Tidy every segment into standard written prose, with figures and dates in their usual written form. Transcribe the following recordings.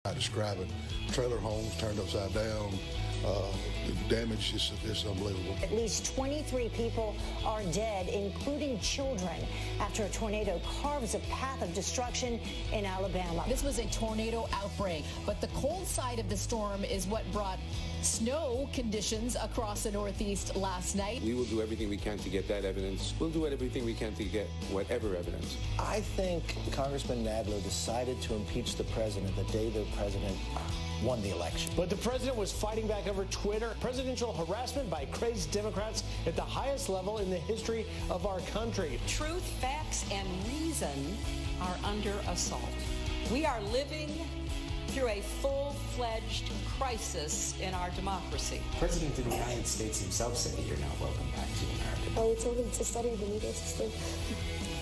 I describe it. Trailer homes turned upside down. The damage is unbelievable. At least 23 people are dead, including children, after a tornado carves a path of destruction in Alabama. This was a tornado outbreak, but the cold side of the storm is what brought snow conditions across the Northeast last night. We will do everything we can to get that evidence. We'll do everything we can to get whatever evidence. I think Congressman Nadler decided to impeach the president the day the president won the election. But the president was fighting back over Twitter. Presidential harassment by crazed Democrats at the highest level in the history of our country. Truth, facts, and reason are under assault. We are living through a full-fledged crisis in our democracy. The President of the United States himself said that you're not welcome back to America. I told him to study the legal system.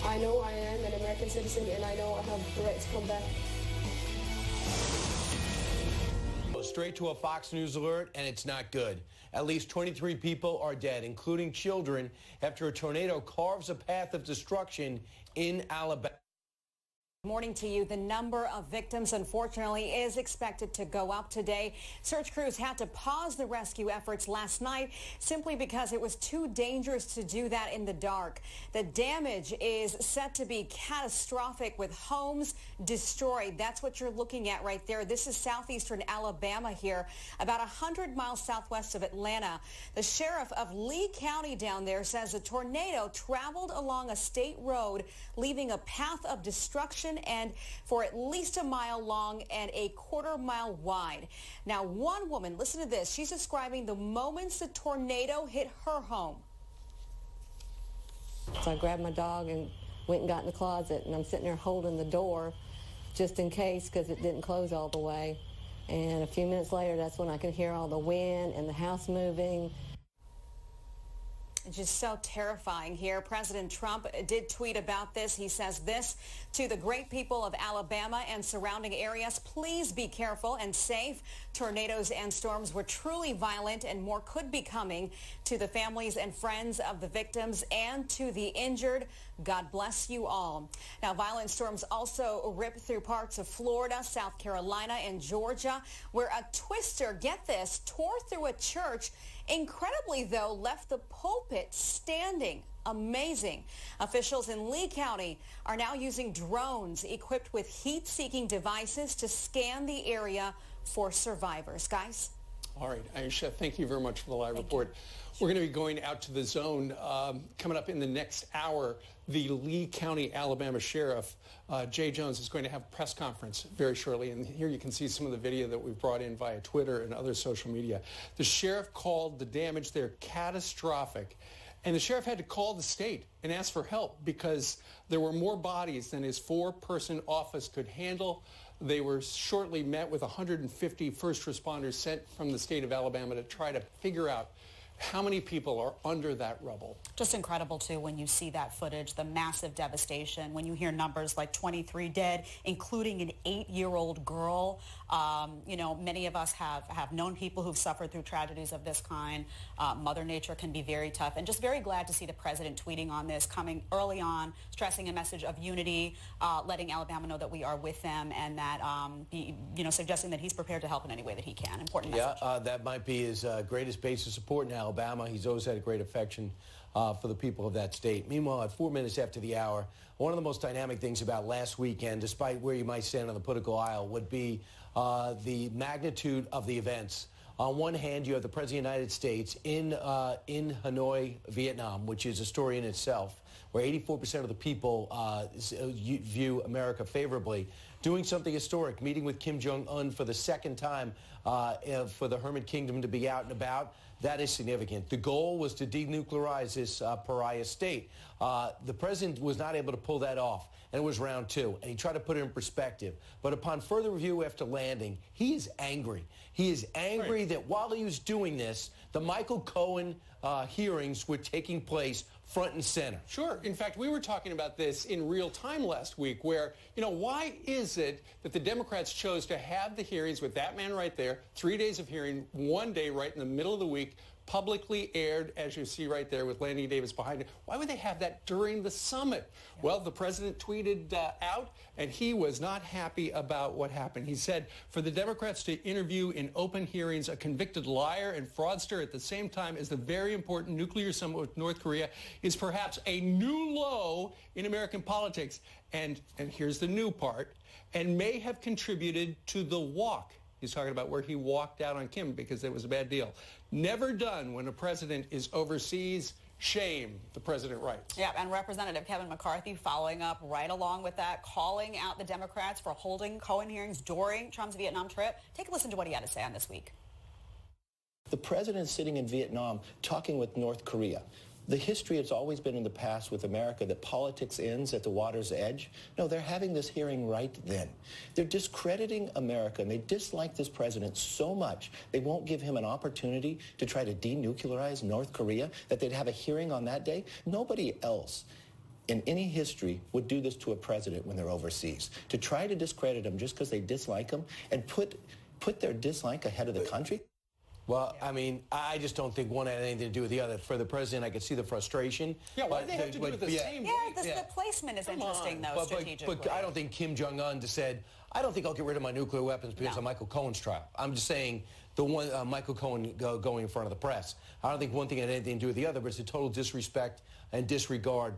I know I am an American citizen, and I know I have the right to come back. Straight to a Fox News alert, and it's not good. At least 23 people are dead, including children, after a tornado carves a path of destruction in Alabama. Morning to you. The number of victims, unfortunately, is expected to go up today. Search crews had to pause the rescue efforts last night simply because it was too dangerous to do that in the dark. The damage is set to be catastrophic, with homes destroyed. That's what you're looking at right there. This is southeastern Alabama here, about 100 miles southwest of Atlanta. The sheriff of Lee County down there says a tornado traveled along a state road, leaving a path of destruction and for at least a mile long and a quarter-mile wide. Now, one woman, listen to this, she's describing the moments the tornado hit her home. So I grabbed my dog and went and got in the closet, and I'm sitting there holding the door just in case, because it didn't close all the way. And a few minutes later, that's when I could hear all the wind and the house moving. It's just so terrifying here. President Trump did tweet about this. He says this to the great people of Alabama and surrounding areas: please be careful and safe. Tornadoes and storms were truly violent, and more could be coming. To the families and friends of the victims and to the injured, God bless you all. Now, violent storms also ripped through parts of Florida, South Carolina, and Georgia, where a twister, get this, tore through a church. Incredibly, though, left the pulpit standing. Amazing. Officials in Lee County are now using drones equipped with heat-seeking devices to scan the area for survivors. Guys? All right, Aisha, thank you very much for the live report. We're going to be going out to the zone coming up in the next hour. The Lee County, Alabama Sheriff, Jay Jones, is going to have a press conference very shortly. And here you can see some of the video that we've brought in via Twitter and other social media. The sheriff called the damage there catastrophic. And the sheriff had to call the state and ask for help because there were more bodies than his four-person office could handle. They were shortly met with 150 first responders sent from the state of Alabama to try to figure out how many people are under that rubble. Just incredible, too, when you see that footage, the massive devastation, when you hear numbers like 23 dead, including an 8-year-old girl. You know, many of us have known people who've suffered through tragedies of this kind. Mother Nature can be very tough. And just very glad to see the president tweeting on this, coming early on, stressing a message of unity, letting Alabama know that we are with them, and that, suggesting that he's prepared to help in any way that he can. Important message. Yeah, that might be his greatest base of support in Alabama. He's always had a great affection for the people of that state. Meanwhile, at 4 minutes after the hour, one of the most dynamic things about last weekend, despite where you might stand on the political aisle, would be the magnitude of the events. On one hand, you have the President of the United States in Hanoi, Vietnam, which is a story in itself, where 84% of the people view America favorably, doing something historic, meeting with Kim Jong-un for the second time for the Hermit Kingdom to be out and about. That is significant. The goal was to denuclearize this pariah state. The president was not able to pull that off, and it was round two, and he tried to put it in perspective. But upon further review after landing, he is angry. He is angry that while he was doing this, the Michael Cohen hearings were taking place front and center. Sure. In fact, we were talking about this in real time last week where, why is it that the Democrats chose to have the hearings with that man right there, 3 days of hearing, 1 day right in the middle of the week, publicly aired, as you see right there with Lanny Davis behind it. Why would they have that during the summit? Yeah. Well, the president tweeted out, and he was not happy about what happened. He said, for the Democrats to interview in open hearings a convicted liar and fraudster at the same time as the very important nuclear summit with North Korea is perhaps a new low in American politics. And here's the new part, and may have contributed to the walk. He's talking about where he walked out on Kim because it was a bad deal. Never done when a president is overseas. Shame, the president writes. Yeah, and Representative Kevin McCarthy following up right along with that, calling out the Democrats for holding Cohen hearings during Trump's Vietnam trip. Take a listen to what he had to say on this week. The president sitting in Vietnam talking with North Korea. The history has always been in the past with America that politics ends at the water's edge. No, they're having this hearing right then. They're discrediting America, and they dislike this president so much they won't give him an opportunity to try to denuclearize North Korea, that they'd have a hearing on that day. Nobody else in any history would do this to a president when they're overseas. To try to discredit him just because they dislike him and put their dislike ahead of the country. Well, I mean, I just don't think one had anything to do with the other. For the president, I could see the frustration. Yeah, why do they have to do it the same way? The placement is interesting, though, strategically. But I don't think Kim Jong-un just said, I don't think I'll get rid of my nuclear weapons because of Michael Cohen's trial. I'm just saying the one Michael Cohen going in front of the press. I don't think one thing had anything to do with the other, but it's a total disrespect and disregard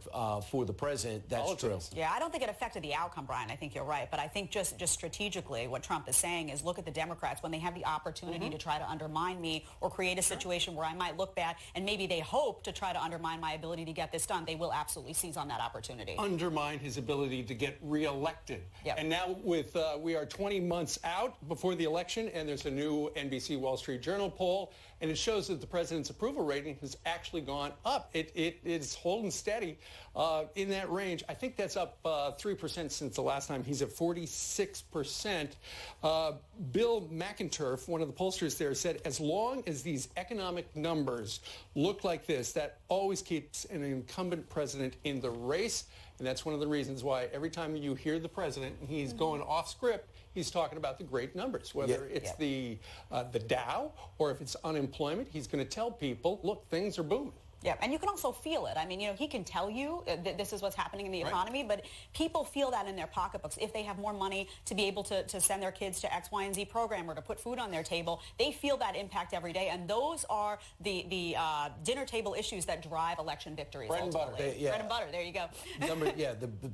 for the president. That's true. Yeah, I don't think it affected the outcome, Brian. I think you're right. But I think just strategically what Trump is saying is look at the Democrats when they have the opportunity to try to undermine me or create a situation where I might look bad, and maybe they hope to try to undermine my ability to get this done. They will absolutely seize on that opportunity. Undermine his ability to get reelected. Yep. And now with we are 20 months out before the election, and there's a new NBC Wall Street Journal poll, and it shows that the president's approval rating has actually gone up. It is holding steady in that range. I think that's up 3% since the last time. He's at 46%. Bill McInturff, one of the pollsters there, said as long as these economic numbers look like this, that always keeps an incumbent president in the race. And that's one of the reasons why every time you hear the president, and he's going off script, he's talking about the great numbers, whether it's the Dow or if it's unemployment. He's going to tell people, look, things are booming. Yeah, and you can also feel it. I mean, he can tell you that this is what's happening in the economy, but people feel that in their pocketbooks. If they have more money to be able to send their kids to X, Y, and Z program or to put food on their table, they feel that impact every day, and those are the dinner table issues that drive election victories. Bread and butter. Bread and butter, there you go.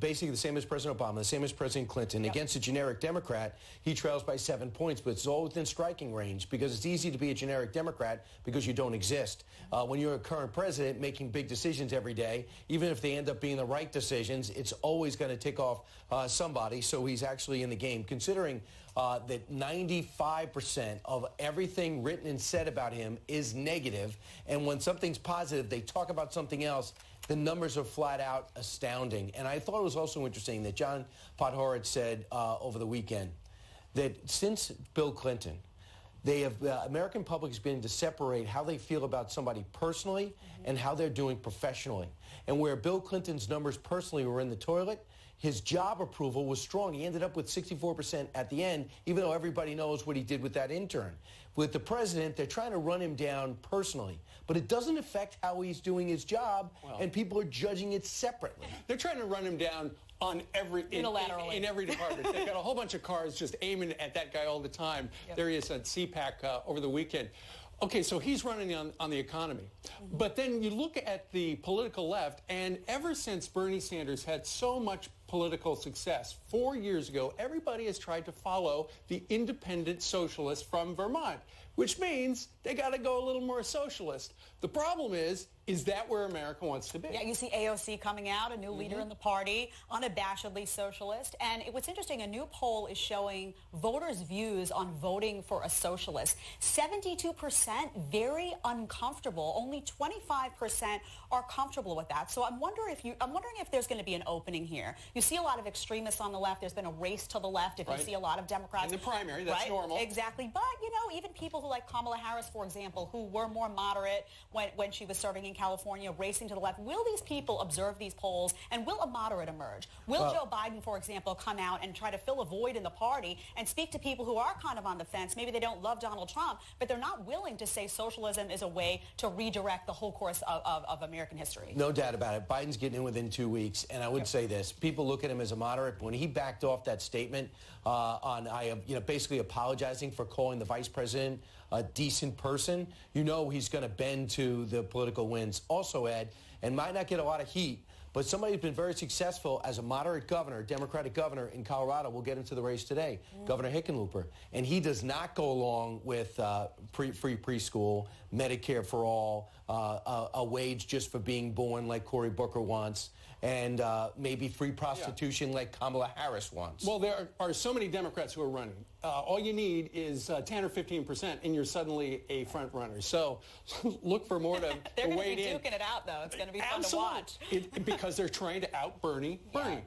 Basically the same as President Obama, the same as President Clinton. Yep. Against a generic Democrat, he trails by 7 points, but it's all within striking range because it's easy to be a generic Democrat because you don't exist. When you're a current president, making big decisions every day, even if they end up being the right decisions, it's always going to tick off somebody, so he's actually in the game. Considering that 95% of everything written and said about him is negative, and when something's positive, they talk about something else, the numbers are flat out astounding. And I thought it was also interesting that John Podhoretz said over the weekend that since Bill Clinton, they have, American public has been to separate how they feel about somebody personally and how they're doing professionally. And where Bill Clinton's numbers personally were in the toilet, his job approval was strong. He ended up with 64% at the end, even though everybody knows what he did with that intern. With the president, they're trying to run him down personally. But it doesn't affect how he's doing his job, and people are judging it separately. They're trying to run him down on unilaterally in every department. They've got a whole bunch of cars just aiming at that guy all the time. Yep. There he is at CPAC over the weekend. Okay, so he's running on the economy. But then you look at the political left, and ever since Bernie Sanders had so much political success, 4 years ago, everybody has tried to follow the independent socialists from Vermont, which means they got to go a little more socialist. The problem is that where America wants to be? Yeah, you see AOC coming out, a new leader in the party, unabashedly socialist. And what's interesting, a new poll is showing voters' views on voting for a socialist. 72% very uncomfortable. Only 25% are comfortable with that. So I'm wondering if there's going to be an opening here. You see a lot of extremists on the left. There's been a race to the left. If you see a lot of Democrats in the primary, that's normal. Exactly. But you know, even people who like Kamala Harris, for example, who were more moderate when she was serving in California racing to the left. Will these people observe these polls, and will a moderate emerge? Will Joe Biden, for example, come out and try to fill a void in the party and speak to people who are kind of on the fence? Maybe they don't love Donald Trump, but they're not willing to say socialism is a way to redirect the whole course of American history. No doubt about it. Biden's getting in within 2 weeks, and I would say this. People look at him as a moderate, but when he backed off that statement basically apologizing for calling the vice president a decent person, he's going to bend to the political winds. Also, Ed, and might not get a lot of heat, but somebody who's been very successful as a moderate governor, Democratic governor in Colorado, will get into the race today, Governor Hickenlooper. And he does not go along with free preschool, Medicare for all, a wage just for being born like Cory Booker wants, and maybe free prostitution like Kamala Harris wants. Well, there are so many Democrats who are running. All you need is 10 or 15%, and you're suddenly a front runner. So look for more to wade in. They're going to be duking it out, though. It's going to be fun to watch. Because they're trying to out Bernie.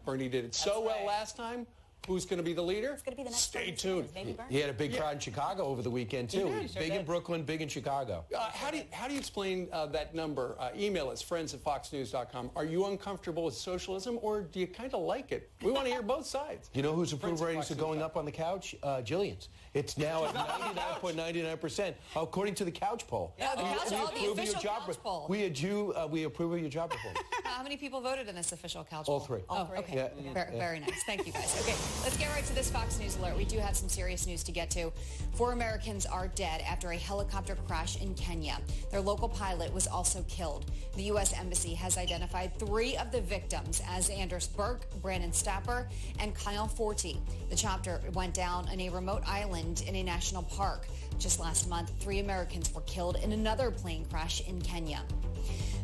Bernie did it so well last time. Who's going to be the leader? It's going to be the next Stay tuned. He had a big crowd in Chicago over the weekend, too. Big in Brooklyn, big in Chicago. How do you explain that number? Email us, friends@foxnews.com. Are you uncomfortable with socialism, or do you kind of like it? We want to hear both sides. You know whose approval ratings are going up on the couch? Jillian's. It's now at 99.99%, according to the couch poll. Yeah, the official couch poll. We approve of your job performance. How many people voted in this official couch All poll? three. Oh, okay. Yeah. Very nice. Thank you, guys. Okay, let's get right to this Fox News alert. We do have some serious news to get to. 4 Americans are dead after a helicopter crash in Kenya. Their local pilot was also killed. The U.S. Embassy has identified 3 of the victims as Anders Burke, Brandon Stapper, and Kyle Forte. The chopper went down on a remote island in a national park. Just last month, 3 Americans were killed in another plane crash in Kenya.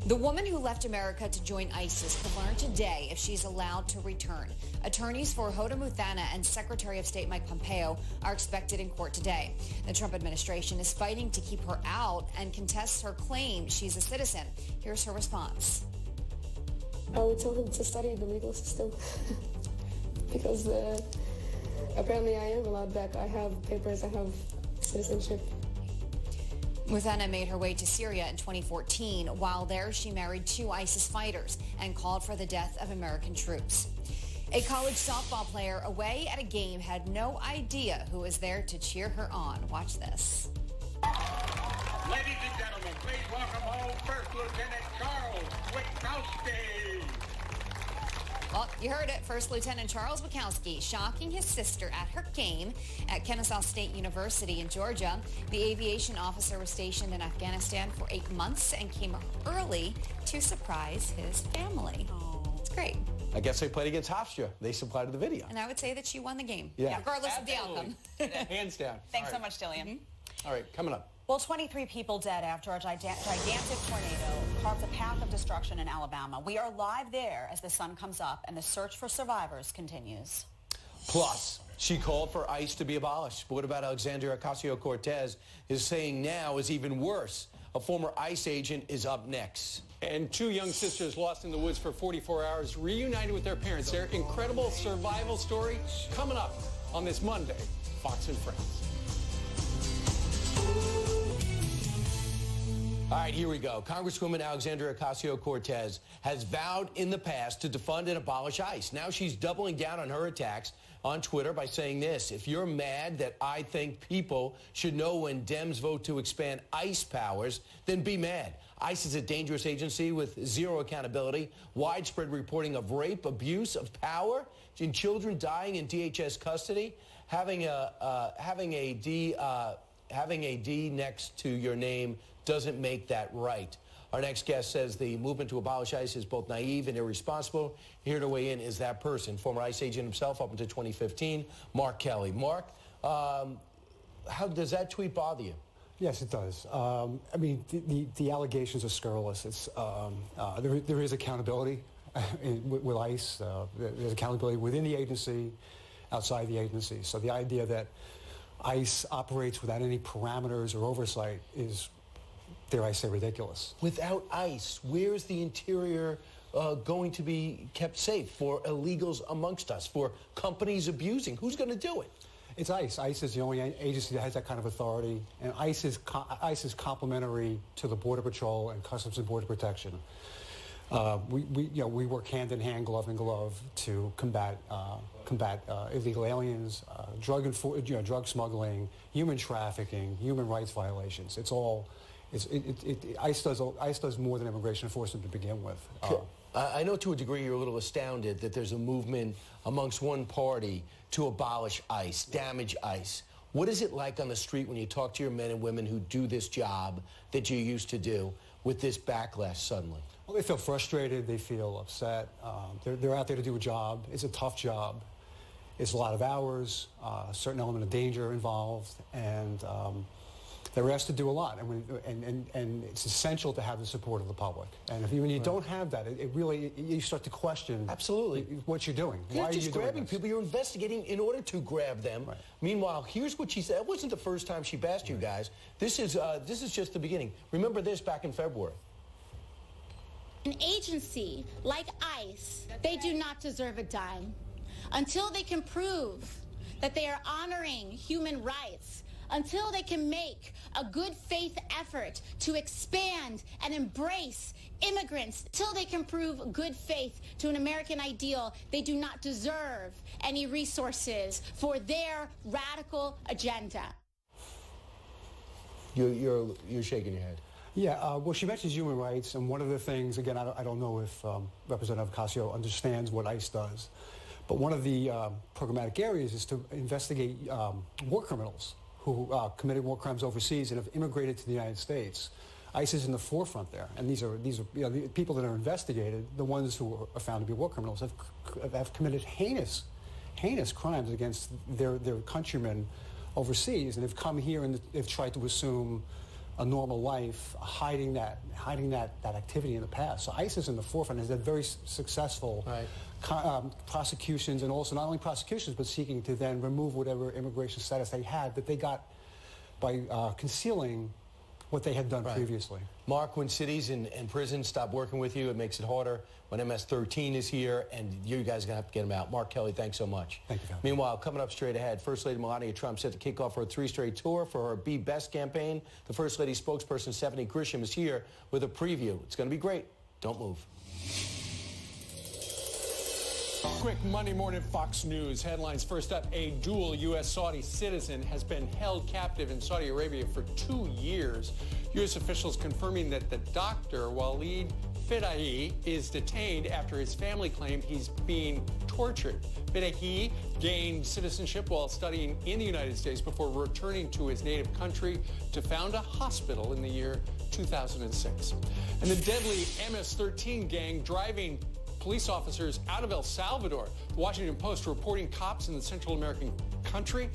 The woman who left America to join ISIS could learn today if she's allowed to return. Attorneys for Hoda Muthana and Secretary of State Mike Pompeo are expected in court today. The Trump administration is fighting to keep her out and contests her claim she's a citizen. Here's her response. I would tell him to study the legal system because apparently I am allowed back. I have papers, I have citizenship. Muthana made her way to Syria in 2014. While there, she married 2 ISIS fighters and called for the death of American troops. A college softball player away at a game had no idea who was there to cheer her on. Watch this. Ladies and gentlemen, please welcome home First Lieutenant Charles Witkowski. Well, you heard it. First Lieutenant Charles Witkowski shocking his sister at her game at Kennesaw State University in Georgia. The aviation officer was stationed in Afghanistan for 8 months and came early to surprise his family. It's great. I guess they played against Hofstra. They supplied the video. And I would say that she won the game, Yeah. regardless of the outcome. Hands down. Thanks so much, Jillian. All right, coming up. Well, 23 people dead after a gigantic tornado carves a path of destruction in Alabama. We are live there as the sun comes up and the search for survivors continues. Plus, she called for ICE to be abolished. But what about Alexandria Ocasio-Cortez is saying now is even worse? A former ICE agent is up next. And 2 young sisters lost in the woods for 44 hours, reunited with their parents. Their incredible survival story coming up on this Monday, Fox and Friends. All right, here we go. Congresswoman Alexandria Ocasio-Cortez has vowed in the past to defund and abolish ICE. Now she's doubling down on her attacks on Twitter by saying this: if you're mad that I think people should know when Dems vote to expand ICE powers, then be mad. ICE is a dangerous agency with zero accountability, widespread reporting of rape, abuse of power, and children dying in DHS custody. Having a D next to your name doesn't make that right. Our next guest says the movement to abolish ICE is both naive and irresponsible. Here to weigh in is that person, former ICE agent himself up until 2015, Mark Kelly. Mark, how does that tweet bother you? Yes, it does. I mean, the allegations are scurrilous. It's, there is accountability with ICE. There's accountability within the agency, outside the agency. So the idea that ICE operates without any parameters or oversight is, dare I say, ridiculous. Without ICE, where is the interior going to be kept safe for illegals amongst us, for companies abusing? Who's going to do it? It's ICE. ICE is the only agency that has that kind of authority, and ICE is complementary to the Border Patrol and Customs and Border Protection. We work hand in hand, glove in glove, to combat illegal aliens, drug smuggling, human trafficking, human rights violations. It's all. ICE does more than immigration enforcement to begin with. I know to a degree you're a little astounded that there's a movement amongst one party to abolish ICE, damage ICE. What is it like on the street when you talk to your men and women who do this job that you used to do with this backlash suddenly? Well, they feel frustrated. They feel upset. They're out there to do a job. It's a tough job. It's a lot of hours, a certain element of danger involved, and they're asked to do a lot, and it's essential to have the support of the public. And when you don't have that, it really, you start to question absolutely what you're doing. You're Why are just you doing grabbing this? people. You're investigating in order to grab them. Right. Meanwhile, here's what she said. It wasn't the first time she bashed you guys. This is just the beginning. Remember this back in February. An agency like ICE, they do not deserve a dime. Until they can prove that they are honoring human rights, until they can make a good faith effort to expand and embrace immigrants, till they can prove good faith to an American ideal, they do not deserve any resources for their radical agenda. You're shaking your head. Yeah, well, she mentions human rights, and one of the things, again, I don't know if Representative Ocasio understands what ICE does, but one of the programmatic areas is to investigate war criminals who committed war crimes overseas and have immigrated to the United States. ICE is in the forefront there, and these are the people that are investigated, the ones who are found to be war criminals, have committed heinous crimes against their countrymen overseas, and have come here and they've tried to assume a normal life, hiding that activity in the past. So ICE is in the forefront, has had very successful prosecutions, and also not only prosecutions, but seeking to then remove whatever immigration status they had that they got by concealing what they had done previously. Mark, when cities and prisons stop working with you, it makes it harder. When MS-13 is here, and you guys are going to have to get them out. Mark Kelly, thanks so much. Thank you, Phil. Meanwhile, coming up straight ahead, First Lady Melania Trump set to kick off her 3-straight tour for her Be Best campaign. The First Lady spokesperson, Stephanie Grisham, is here with a preview. It's going to be great. Don't move. Quick Monday morning Fox News headlines. First up, a dual U.S.-Saudi citizen has been held captive in Saudi Arabia for 2 years. U.S. officials confirming that the doctor, Walid Fidahi, is detained after his family claimed he's being tortured. Fidahi gained citizenship while studying in the United States before returning to his native country to found a hospital in the year 2006. And the deadly MS-13 gang driving police officers out of El Salvador. The Washington Post reporting cops in the Central American country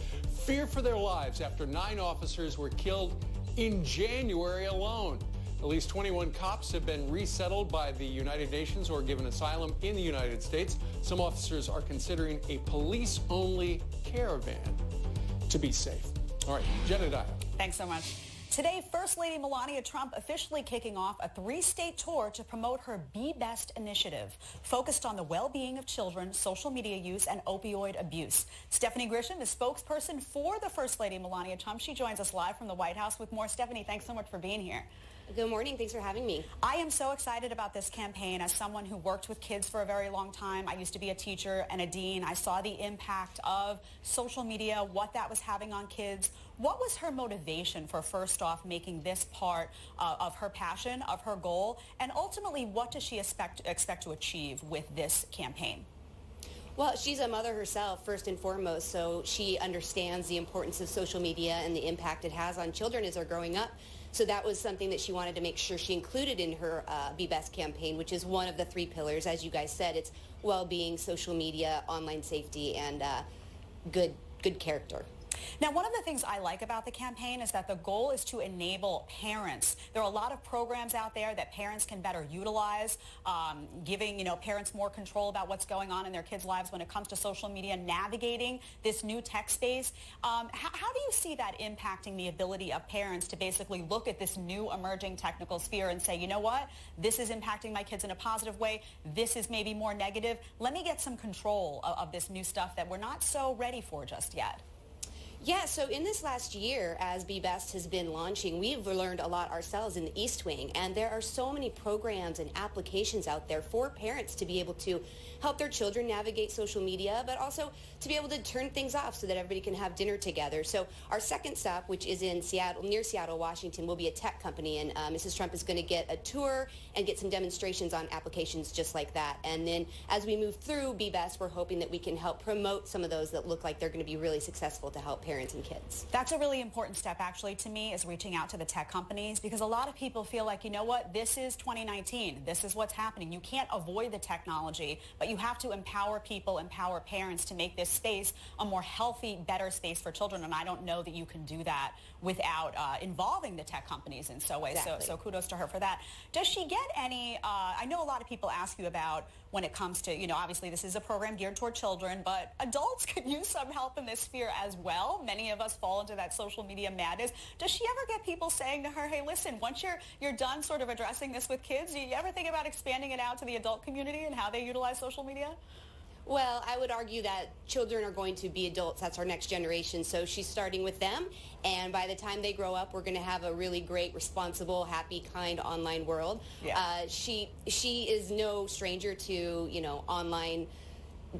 fear for their lives after 9 officers were killed in January alone. At least 21 cops have been resettled by the United Nations or given asylum in the United States. Some officers are considering a police-only caravan to be safe. All right, Jedediah. Thanks so much. Today, First Lady Melania Trump officially kicking off a 3-state tour to promote her Be Best initiative, focused on the well-being of children, social media use, and opioid abuse. Stephanie Grisham is spokesperson for the First Lady Melania Trump. She joins us live from the White House with more. Stephanie, thanks so much for being here. Good morning. Thanks for having me. I am so excited about this campaign. As someone who worked with kids for a very long time, I used to be a teacher and a dean. I saw the impact of social media, what that was having on kids. What was her motivation for, first off, making this part of her passion, of her goal? And ultimately, what does she expect to achieve with this campaign? Well, she's a mother herself, first and foremost, so she understands the importance of social media and the impact it has on children as they're growing up. So that was something that she wanted to make sure she included in her Be Best campaign, which is one of the 3 pillars. As you guys said, it's well-being, social media, online safety, and good character. Now, one of the things I like about the campaign is that the goal is to enable parents. There are a lot of programs out there that parents can better utilize, giving parents more control about what's going on in their kids' lives when it comes to social media, navigating this new tech space. How do you see that impacting the ability of parents to basically look at this new emerging technical sphere and say, you know what, this is impacting my kids in a positive way, this is maybe more negative, let me get some control of this new stuff that we're not so ready for just yet? Yeah, so in this last year, as Be Best has been launching, we've learned a lot ourselves in the East Wing, and there are so many programs and applications out there for parents to be able to help their children navigate social media, but also to be able to turn things off so that everybody can have dinner together. So our second stop, which is in Seattle, near Seattle, Washington, will be a tech company, and Mrs. Trump is going to get a tour and get some demonstrations on applications just like that. And then as we move through Be Best, we're hoping that we can help promote some of those that look like they're going to be really successful to help parents and kids. That's a really important step, actually, to me, is reaching out to the tech companies, because a lot of people feel like, you know what, this is 2019. This is what's happening. You can't avoid the technology, but you have to empower people, empower parents to make this space a more healthy, better space for children. And I don't know that you can do that without involving the tech companies in some way. Exactly. So kudos to her for that. Does she get any, I know a lot of people ask you about when it comes to, you know, obviously this is a program geared toward children, but adults could use some help in this sphere as well. Many of us fall into that social media madness. Does she ever get people saying to her, hey, listen, once you're done sort of addressing this with kids, do you ever think about expanding it out to the adult community and how they utilize social media? Well, I would argue that children are going to be adults. That's our next generation. So she's starting with them. And by the time they grow up, we're going to have a really great, responsible, happy, kind online world. Yeah. She is no stranger to, you know, online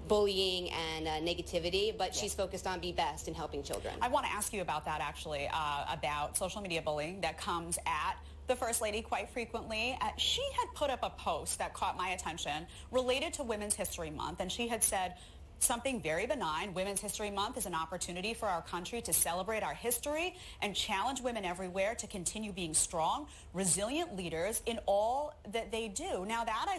bullying and negativity, but she's focused on Be Best and helping children. I want to ask you about that, actually, about social media bullying that comes at the First Lady quite frequently. She had put up a post that caught my attention related to Women's History Month, and she had said something very benign. Women's History Month is an opportunity for our country to celebrate our history and challenge women everywhere to continue being strong, resilient leaders in all that they do. Now, that I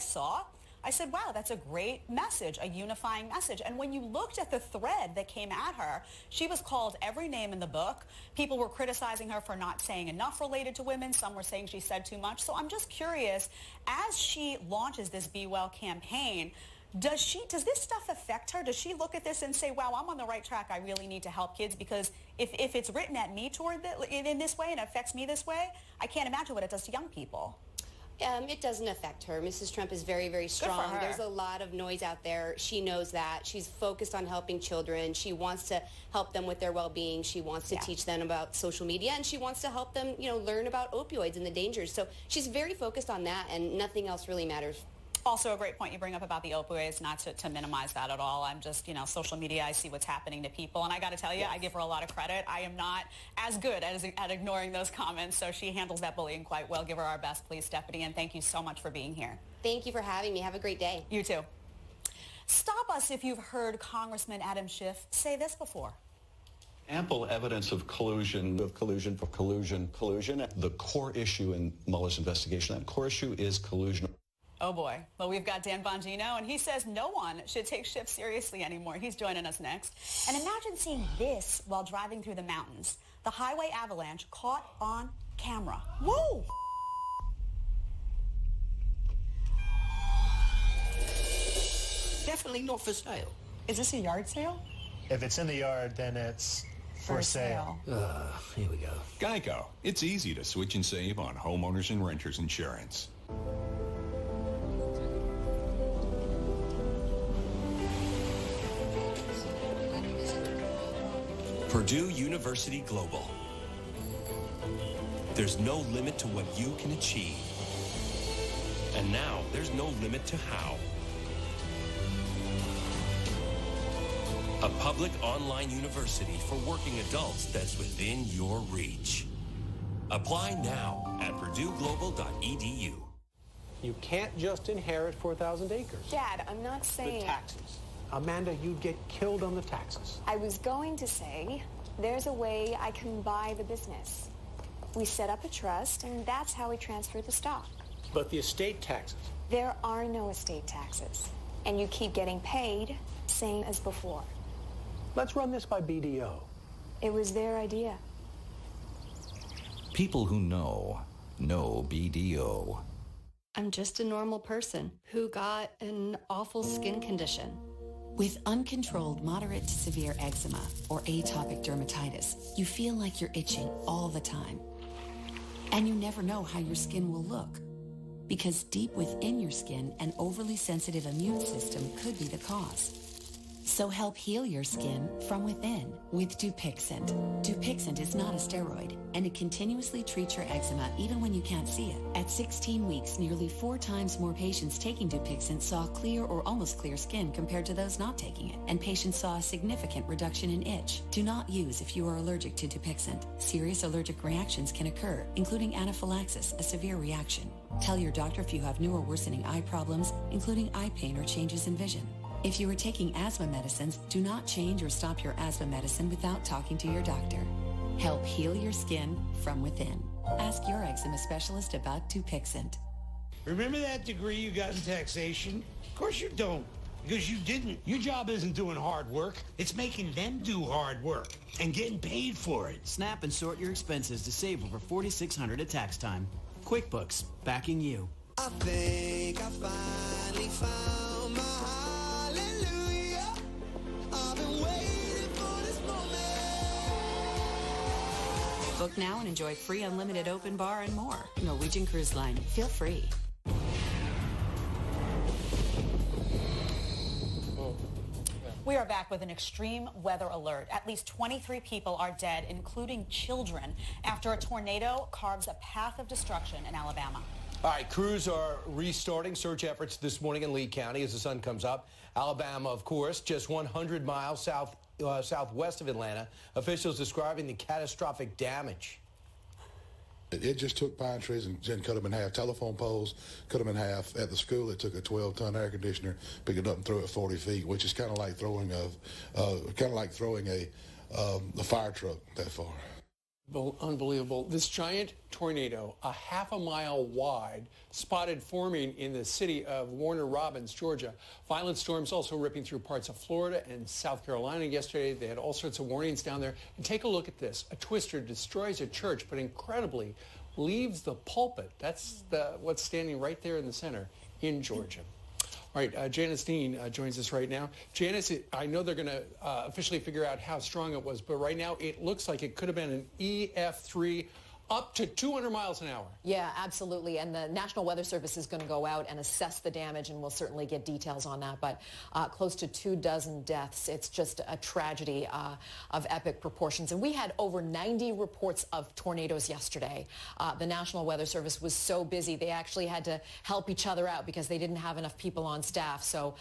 said, wow, that's a great message, a unifying message. And when you looked at the thread that came at her, she was called every name in the book. People were criticizing her for not saying enough related to women. Some were saying she said too much. So I'm just curious, as she launches this Be Well campaign, does this stuff affect her? Does she look at this and say, wow, I'm on the right track. I really need to help kids? Because if it's written at me in this way and affects me this way, I can't imagine what it does to young people. It doesn't affect her. Mrs. Trump is very, very strong. There's a lot of noise out there. She knows that. She's focused on helping children. She wants to help them with their well-being. She wants to teach them about social media, and she wants to help them, you know, learn about opioids and the dangers. So she's very focused on that, and nothing else really matters. Also a great point you bring up about the opioids, not to minimize that at all. I'm just, you know, social media, I see what's happening to people. And I got to tell you, I give her a lot of credit. I am not as good at ignoring those comments. So she handles that bullying quite well. Give her our best, please, Stephanie. And thank you so much for being here. Thank you for having me. Have a great day. You too. Stop us if you've heard Congressman Adam Schiff say this before. Ample evidence of collusion. The core issue in Mueller's investigation, that core issue is collusion. Oh, boy. Well, we've got Dan Bongino, and he says no one should take Schiff seriously anymore. He's joining us next. And imagine seeing this while driving through the mountains. The highway avalanche caught on camera. Whoa! Definitely not for sale. Is this a yard sale? If it's in the yard, then it's for sale. Here we go. Geico. It's easy to switch and save on homeowners and renters insurance. Purdue University Global. There's no limit to what you can achieve. And now there's no limit to how. A public online university for working adults that's within your reach. Apply now at purdueglobal.edu. You can't just inherit 4,000 acres. Dad, I'm not saying... The taxes. Amanda, you'd get killed on the taxes. I was going to say, there's a way I can buy the business. We set up a trust, and that's how we transfer the stock. But the estate taxes? There are no estate taxes. And you keep getting paid, same as before. Let's run this by BDO. It was their idea. People who know BDO. I'm just a normal person who got an awful skin condition. With uncontrolled moderate to severe eczema or atopic dermatitis, you feel like you're itching all the time. And you never know how your skin will look. Because deep within your skin, an overly sensitive immune system could be the cause. So help heal your skin from within with Dupixent. Dupixent is not a steroid, and it continuously treats your eczema even when you can't see it. At 16 weeks, nearly 4 times more patients taking Dupixent saw clear or almost clear skin compared to those not taking it, and patients saw a significant reduction in itch. Do not use if you are allergic to Dupixent. Serious allergic reactions can occur, including anaphylaxis, a severe reaction. Tell your doctor if you have new or worsening eye problems, including eye pain or changes in vision. If you are taking asthma medicines, do not change or stop your asthma medicine without talking to your doctor. Help heal your skin from within. Ask your eczema specialist about Dupixent. Remember that degree you got in taxation? Of course you don't, because you didn't. Your job isn't doing hard work. It's making them do hard work and getting paid for it. Snap and sort your expenses to save over $4,600 at tax time. QuickBooks, backing you. I think I finally found my hallelujah. I've been waiting for this moment. Book now and enjoy free unlimited open bar and more. Norwegian Cruise Line. Feel free. We are back with an extreme weather alert. At least 23 people are dead, including children, after a tornado carves a path of destruction in Alabama. All right, crews are restarting search efforts this morning in Lee County as the sun comes up. Alabama, of course, just 100 miles southwest of Atlanta. Officials describing the catastrophic damage. It just took pine trees and cut them in half. Telephone poles, cut them in half. At the school, it took a 12-ton air conditioner, pick it up and throw it 40 feet, which is kind of like throwing a fire truck that far. Unbelievable. This giant tornado, a half a mile wide, spotted forming in the city of Warner Robins, Georgia. Violent storms also ripping through parts of Florida and South Carolina yesterday. They had all sorts of warnings down there. And take a look at this. A twister destroys a church, but incredibly leaves the pulpit. That's what's standing right there in the center in Georgia. All right, Janice Dean joins us right now. Janice, I know they're going to officially figure out how strong it was, but right now it looks like it could have been an EF3 up to 200 miles an hour. Yeah, absolutely. And the National Weather Service is going to go out and assess the damage, and we'll certainly get details on that. But close to 24 deaths. It's just a tragedy of epic proportions. And we had over 90 reports of tornadoes yesterday. The National Weather Service was so busy, they actually had to help each other out because they didn't have enough people on staff. So,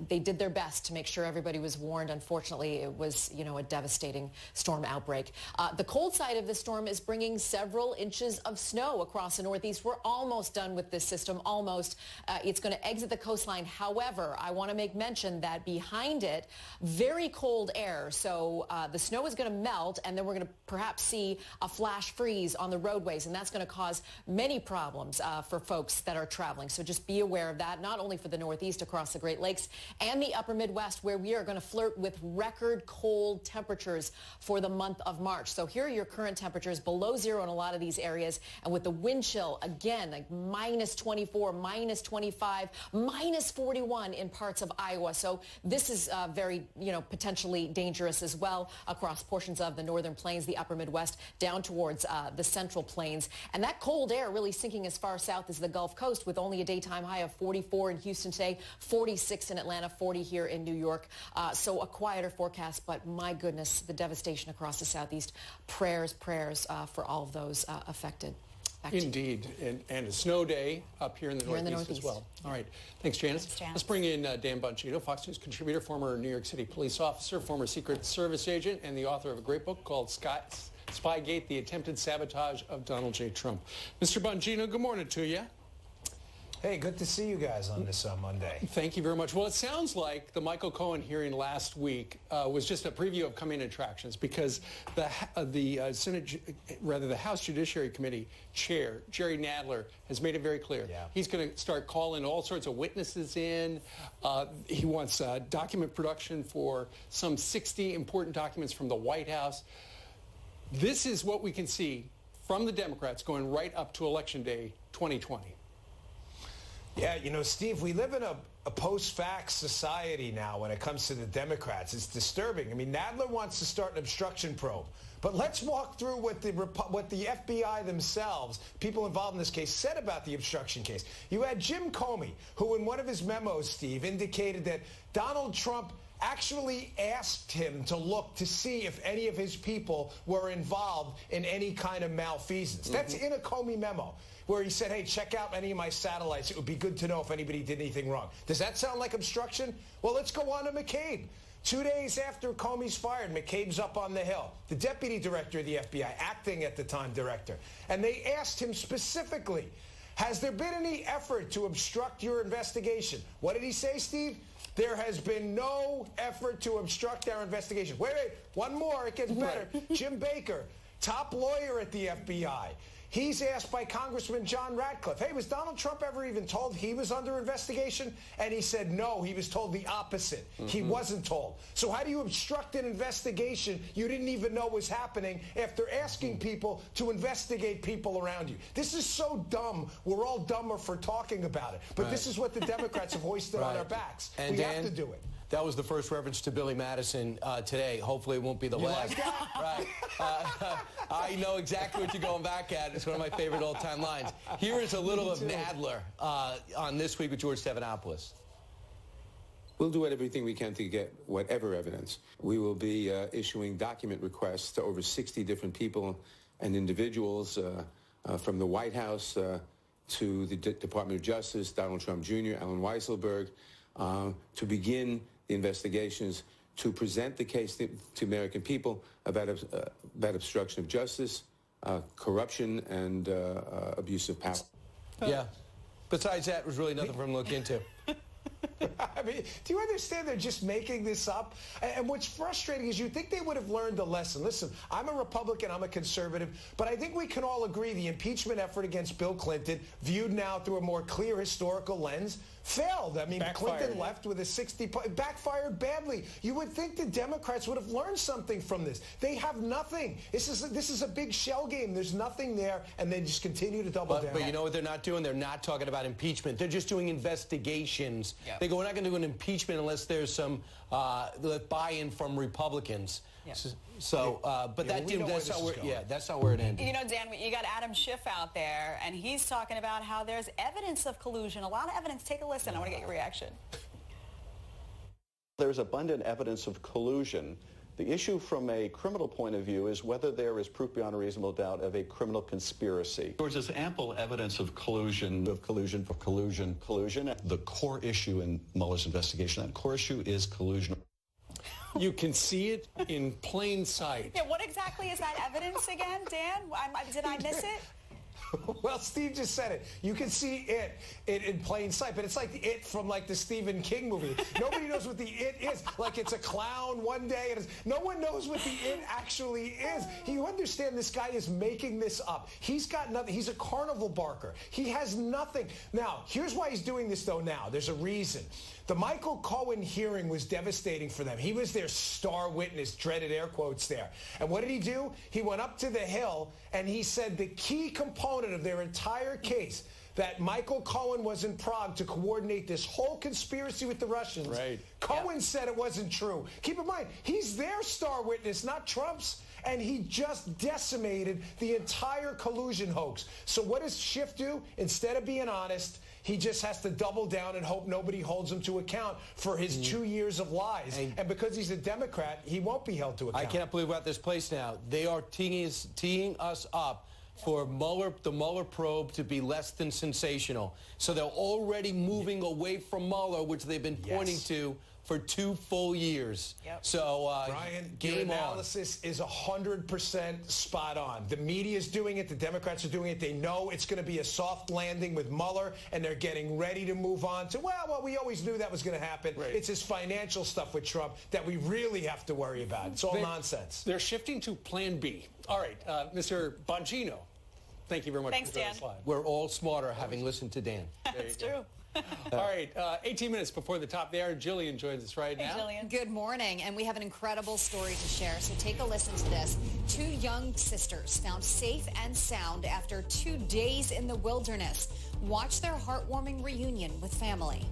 they did their best to make sure everybody was warned. Unfortunately, it was, a devastating storm outbreak. The cold side of the storm is bringing several inches of snow across the Northeast. We're almost done with this system, almost. It's going to exit the coastline. However, I want to make mention that behind it, very cold air. So the snow is going to melt, and then we're going to perhaps see a flash freeze on the roadways, and that's going to cause many problems for folks that are traveling. So just be aware of that, not only for the Northeast across the Great Lakes, and the upper Midwest, where we are going to flirt with record cold temperatures for the month of March. So here are your current temperatures, below zero in a lot of these areas, and with the wind chill, again, like minus 24, minus 25, minus 41 in parts of Iowa. So this is very, potentially dangerous as well across portions of the northern plains, the upper Midwest, down towards the central plains. And that cold air really sinking as far south as the Gulf Coast, with only a daytime high of 44 in Houston today, 46 in Atlanta, 40 here in New York. So a quieter forecast, but my goodness, the devastation across the Southeast. Prayers for all of those affected. Indeed, and a snow day up here in the Northeast as well. All right, thanks, Janice. Let's bring in Dan Bongino, Fox News contributor, former New York City police officer, former Secret Service agent, and the author of a great book called Spygate, The Attempted Sabotage of Donald J. Trump. Mr. Bongino, good morning to you. Hey, good to see you guys on this Monday. Thank you very much. Well, it sounds like the Michael Cohen hearing last week was just a preview of coming attractions, because the House Judiciary Committee chair, Jerry Nadler, has made it very clear. Yeah. He's going to start calling all sorts of witnesses in. He wants document production for some 60 important documents from the White House. This is what we can see from the Democrats going right up to Election Day 2020. Yeah, you know, Steve, we live in a post-fact society now when it comes to the Democrats. It's disturbing. I mean, Nadler wants to start an obstruction probe. But let's walk through what the FBI themselves, people involved in this case, said about the obstruction case. You had Jim Comey, who in one of his memos, Steve, indicated that Donald Trump actually asked him to look to see if any of his people were involved in any kind of malfeasance. That's in a Comey memo where he said, hey, check out any of my satellites. It would be good to know if anybody did anything wrong. Does that sound like obstruction? Well, let's go on to McCabe. 2 days after Comey's fired, McCabe's up on the Hill, the deputy director of the FBI, acting at the time director. And they asked him specifically, has there been any effort to obstruct your investigation? What did he say, Steve? There has been no effort to obstruct our investigation. Wait, one more, it gets better. Jim Baker, top lawyer at the FBI. He's asked by Congressman John Ratcliffe, hey, was Donald Trump ever even told he was under investigation? And he said no, he was told the opposite. He wasn't told. So how do you obstruct an investigation you didn't even know was happening after asking people to investigate people around you? This is so dumb. We're all dumber for talking about it. But this is what the Democrats have hoisted on our backs. And we Dan, have to do it. That was the first reference to Billy Madison today. Hopefully it won't be the last. Like that? Right. I know exactly what you're going back at. It's one of my favorite all-time lines. Here is a little of Nadler on This Week with George Stephanopoulos. We'll do everything we can to get whatever evidence. We will be issuing document requests to over 60 different people and individuals from the White House to the Department of Justice, Donald Trump Jr., Allen Weisselberg, to begin the investigations, to present the case to American people about obstruction of justice, corruption, and abuse of power. Yeah. Besides that, was really nothing for him to look into. I mean, do you understand they're just making this up? And what's frustrating is you'd think they would have learned a lesson. Listen, I'm a Republican, I'm a conservative, but I think we can all agree the impeachment effort against Bill Clinton, viewed now through a more clear historical lens, failed. I mean, Backfired. Clinton left with a backfired badly. You would think the Democrats would have learned something from this. They have nothing. This is a big shell game. There's nothing there, and they just continue to double down. But you know what they're not doing? They're not talking about impeachment. They're just doing investigations. Yep. They go, we're not going to do an impeachment unless there's some buy-in from Republicans. Yep. But that's not where it ended. You know, Dan, you got Adam Schiff out there, and he's talking about how there's evidence of collusion, a lot of evidence. Take a listen. I want to get your reaction. There's abundant evidence of collusion. The issue from a criminal point of view is whether there is proof beyond a reasonable doubt of a criminal conspiracy. There's ample evidence of collusion. Collusion. The core issue in Mueller's investigation, that core issue is collusion. You can see it in plain sight. Yeah, what exactly is that evidence again, Dan? Did I miss it? Well, Steve just said it. You can see it in plain sight, but it's like the It from like the Stephen King movie. Nobody knows what the It is. Like it's a clown one day, and no one knows what the It actually is. You understand this guy is making this up. He's got nothing. He's a carnival barker. He has nothing. Now, here's why he's doing this, though, now. There's a reason. The Michael Cohen hearing was devastating for them. He was their star witness, dreaded air quotes there. And what did he do? He went up to the Hill and he said the key component of their entire case, that Michael Cohen was in Prague to coordinate this whole conspiracy with the Russians. Right. Cohen said it wasn't true. Keep in mind, he's their star witness, not Trump's. And he just decimated the entire collusion hoax. So what does Schiff do? Instead of being honest, he just has to double down and hope nobody holds him to account for his 2 years of lies. And because he's a Democrat, he won't be held to account. I cannot believe we're at this place now. They are teeing us up for the Mueller probe to be less than sensational. So they're already moving away from Mueller, which they've been pointing to for 2 full years. Yep. So, Brian, your analysis is 100% spot on. The media is doing it. The Democrats are doing it. They know it's going to be a soft landing with Mueller, and they're getting ready to move on to, well, we always knew that was going to happen. Right. It's his financial stuff with Trump that we really have to worry about. It's all nonsense. They're shifting to Plan B. All right, Mr. Bongino, thank you very much for joining us live. We're all smarter having listened to Dan. That's true. All right, 18 minutes before the top there, Jillian joins us right now. Jillian. Good morning, and we have an incredible story to share, so take a listen to this. 2 young sisters found safe and sound after 2 days in the wilderness. watch their heartwarming reunion with family.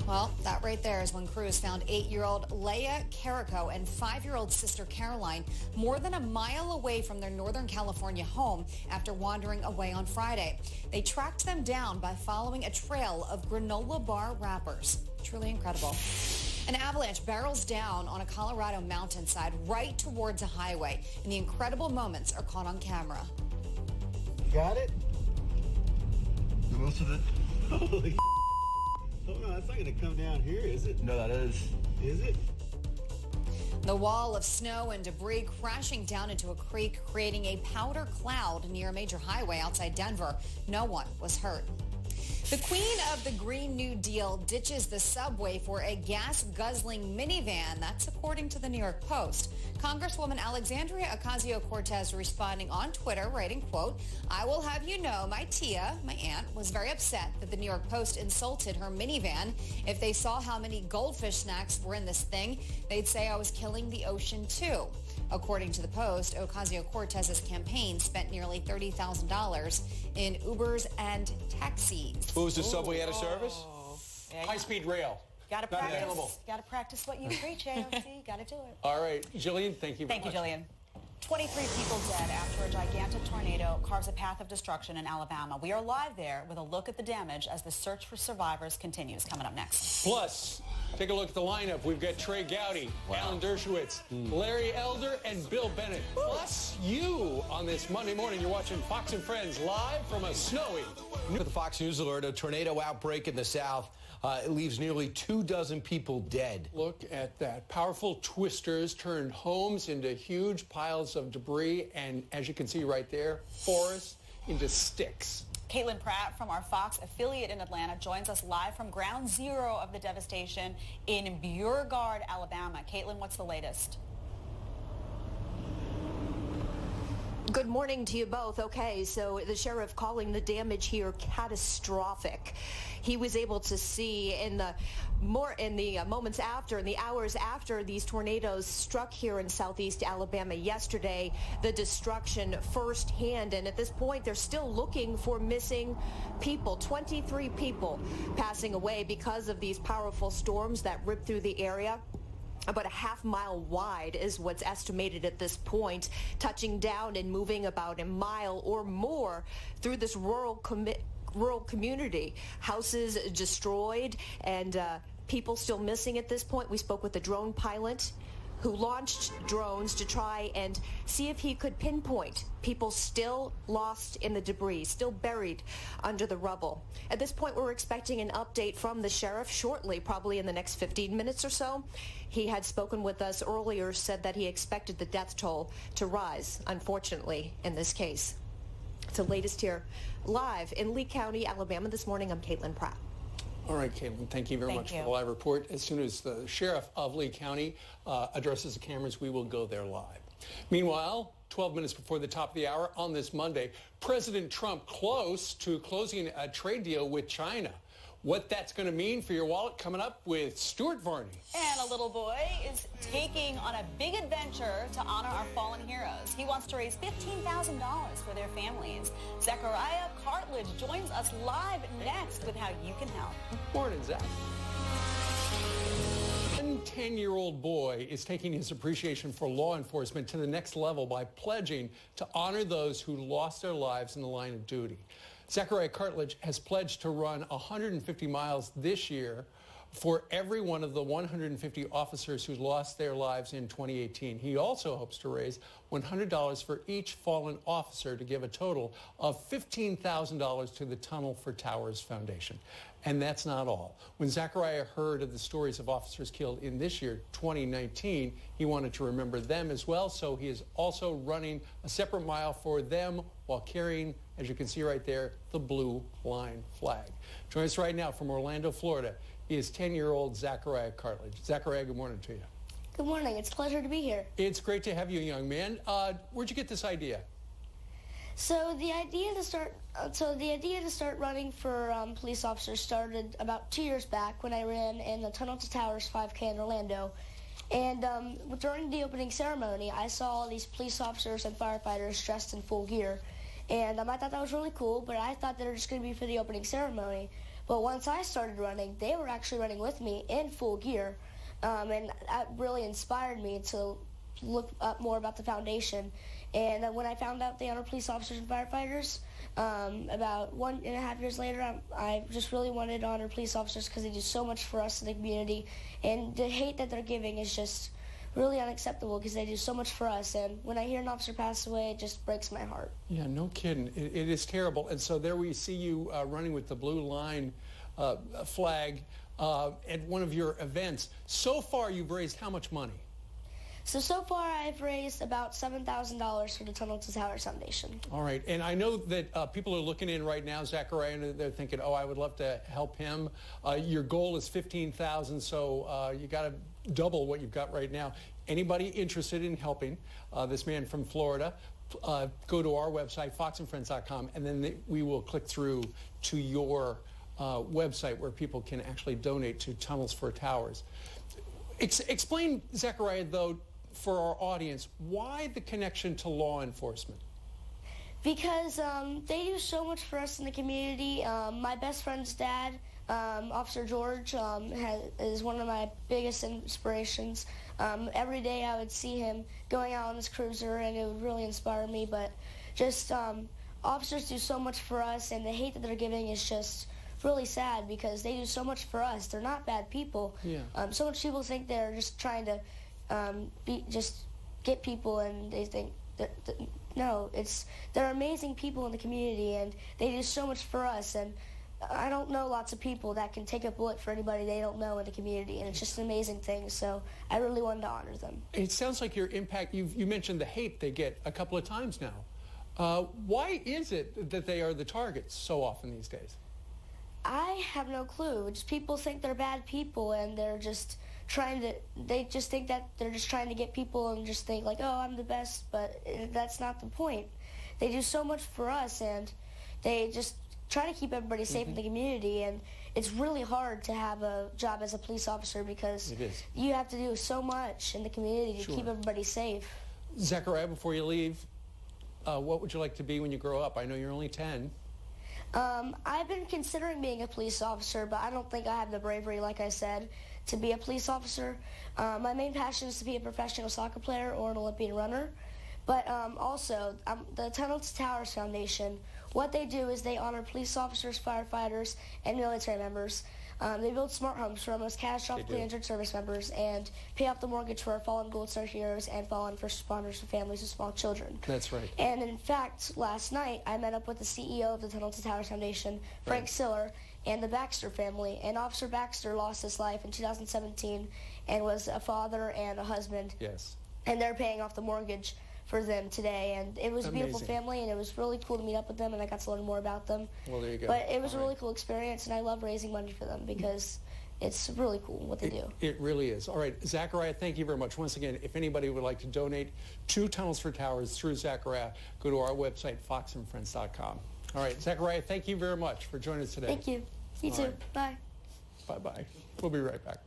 Well, that right there is when crews found 8-year-old Leia Carrico and 5-year-old sister Caroline more than a mile away from their Northern California home after wandering away on Friday. They tracked them down by following a trail of granola bar wrappers. Truly incredible. An avalanche barrels down on a Colorado mountainside right towards a highway, and the incredible moments are caught on camera. Got it? Most of it. Holy oh no, that's not going to come down here, is it? No, that is. Is it? The wall of snow and debris crashing down into a creek, creating a powder cloud near a major highway outside Denver. No one was hurt. The queen of the Green New Deal ditches the subway for a gas-guzzling minivan. That's according to the New York Post. Congresswoman Alexandria Ocasio-Cortez responding on Twitter, writing, quote, "I will have you know my Tia, my aunt, was very upset that the New York Post insulted her minivan. If they saw how many goldfish snacks were in this thing, they'd say I was killing the ocean too." According to the Post, Ocasio-Cortez's campaign spent nearly $30,000 in Ubers and taxis. Was the subway out of service? High-speed rail. Got to Not available. practice what you preach, AOC. Got to do it. All right, Jillian, thank you very much. Thank you, Jillian. 23 people dead after a gigantic tornado carves a path of destruction in Alabama. We are live there with a look at the damage as the search for survivors continues. Coming up next. Plus, take a look at the lineup. We've got Trey Gowdy, Alan Dershowitz, Larry Elder, and Bill Bennett. Plus you on this Monday morning. You're watching Fox and Friends live from a snowy. With the Fox News alert, a tornado outbreak in the south. It leaves nearly 24 people dead. Look at that. Powerful twisters turned homes into huge piles of debris, and as you can see right there, forests into sticks. Caitlin Pratt from our Fox affiliate in Atlanta joins us live from ground zero of the devastation in Beauregard, Alabama. Caitlin, what's the latest? Good morning to you both. Okay, so the sheriff calling the damage here catastrophic. He was able to see in the moments after, in the hours after these tornadoes struck here in southeast Alabama yesterday, the destruction firsthand. And at this point, they're still looking for missing people. 23 people passing away because of these powerful storms that ripped through the area. About a half-mile wide is what's estimated at this point, touching down and moving about a mile or more through this rural community. Houses destroyed and people still missing at this point. We spoke with the drone pilot who launched drones to try and see if he could pinpoint people still lost in the debris, still buried under the rubble. At this point, we're expecting an update from the sheriff shortly, probably in the next 15 minutes or so. He had spoken with us earlier, said that he expected the death toll to rise, unfortunately, in this case. It's the latest here, live in Lee County, Alabama this morning. I'm Caitlin Pratt. All right, Caitlin, thank you very much for the live report. As soon as the sheriff of Lee County addresses the cameras, we will go there live. Meanwhile, 12 minutes before the top of the hour on this Monday, President Trump close to closing a trade deal with China. What that's going to mean for your wallet coming up with Stuart Varney. And a little boy is taking on a big adventure to honor our fallen heroes. He wants to raise $15,000 for their families. Zachariah Cartledge joins us live next with how you can help. Morning, Zach. One 10-year-old boy is taking his appreciation for law enforcement to the next level by pledging to honor those who lost their lives in the line of duty. Zachariah Cartledge has pledged to run 150 miles this year for every one of the 150 officers who lost their lives in 2018. He also hopes to raise $100 for each fallen officer to give a total of $15,000 to the Tunnel for Towers Foundation. And that's not all. When Zachariah heard of the stories of officers killed in this year, 2019, he wanted to remember them as well, so he is also running a separate mile for them while carrying, as you can see right there, the blue line flag. Join us right now from Orlando, Florida, is 10-year-old Zachariah Cartledge. Zachariah, good morning to you. Good morning. It's a pleasure to be here. It's great to have you, young man. Where'd you get this idea? So the idea to start running for police officers started about 2 years back when I ran in the Tunnel to Towers 5K in Orlando. And during the opening ceremony, I saw all these police officers and firefighters dressed in full gear. And I thought that was really cool, but I thought they were just going to be for the opening ceremony. But once I started running, they were actually running with me in full gear. And that really inspired me to look up more about the foundation. And when I found out they honor police officers and firefighters, about 1.5 years later, I just really wanted to honor police officers because they do so much for us in the community. And the hate that they're giving is just really unacceptable because they do so much for us. And when I hear an officer pass away, it just breaks my heart. Yeah, no kidding. It is terrible. And so there we see you running with the blue line flag at one of your events. So far, you've raised how much money? So far, I've raised about $7,000 for the Tunnel to Towers Foundation. All right. And I know that people are looking in right now, Zachariah, and they're thinking, oh, I would love to help him. Your goal is $15,000, so you got to double what you've got right now. Anybody interested in helping this man from Florida, go to our website, foxandfriends.com, and then we will click through to your website where people can actually donate to Tunnels for Towers. Explain, Zachariah, though, for our audience, why the connection to law enforcement? Because they do so much for us in the community. My best friend's dad, Officer George, is one of my biggest inspirations. Every day I would see him going out on his cruiser, and it would really inspire me. But just officers do so much for us, and the hate that they're giving is just really sad because they do so much for us. They're not bad people. Yeah. So much people think they're just trying to just get people, and they think no, they're amazing people in the community, and they do so much for us. And I don't know lots of people that can take a bullet for anybody they don't know in the community, and it's just an amazing thing. So I really wanted to honor them. It sounds like your impact, you mentioned the hate they get a couple of times now. Why is it that they are the targets so often these days? I have no clue. Just people think they're bad people, and they're just they just think that they're just trying to get people and just think like, oh, I'm the best, but that's not the point. They do so much for us, and they just try to keep everybody safe in the community, and it's really hard to have a job as a police officer because you have to do so much in the community to keep everybody safe. Zachariah, before you leave, what would you like to be when you grow up? I know you're only 10. I've been considering being a police officer, but I don't think I have the bravery, like I said, to be a police officer. My main passion is to be a professional soccer player or an Olympian runner. But also, the Tunnel to Towers Foundation, what they do is they honor police officers, firefighters, and military members. They build smart homes for our most catastrophically injured service members and pay off the mortgage for our fallen Gold Star heroes and fallen first responders and families with small children. That's right. And in fact, last night, I met up with the CEO of the Tunnel to Towers Foundation, Frank Siller, and the Baxter family. And Officer Baxter lost his life in 2017 and was a father and a husband. Yes. And they're paying off the mortgage for them today, and it was a beautiful family, and it was really cool to meet up with them, and I got to learn more about them. Well, there you go. But it was a really cool experience, and I love raising money for them because it's really cool what they do. It really is. All right, Zachariah, thank you very much. Once again, if anybody would like to donate to Tunnels for Towers through Zachariah, go to our website, foxandfriends.com. All right, Zachariah, thank you very much for joining us today. Thank you. You too. Bye. Bye-bye. We'll be right back.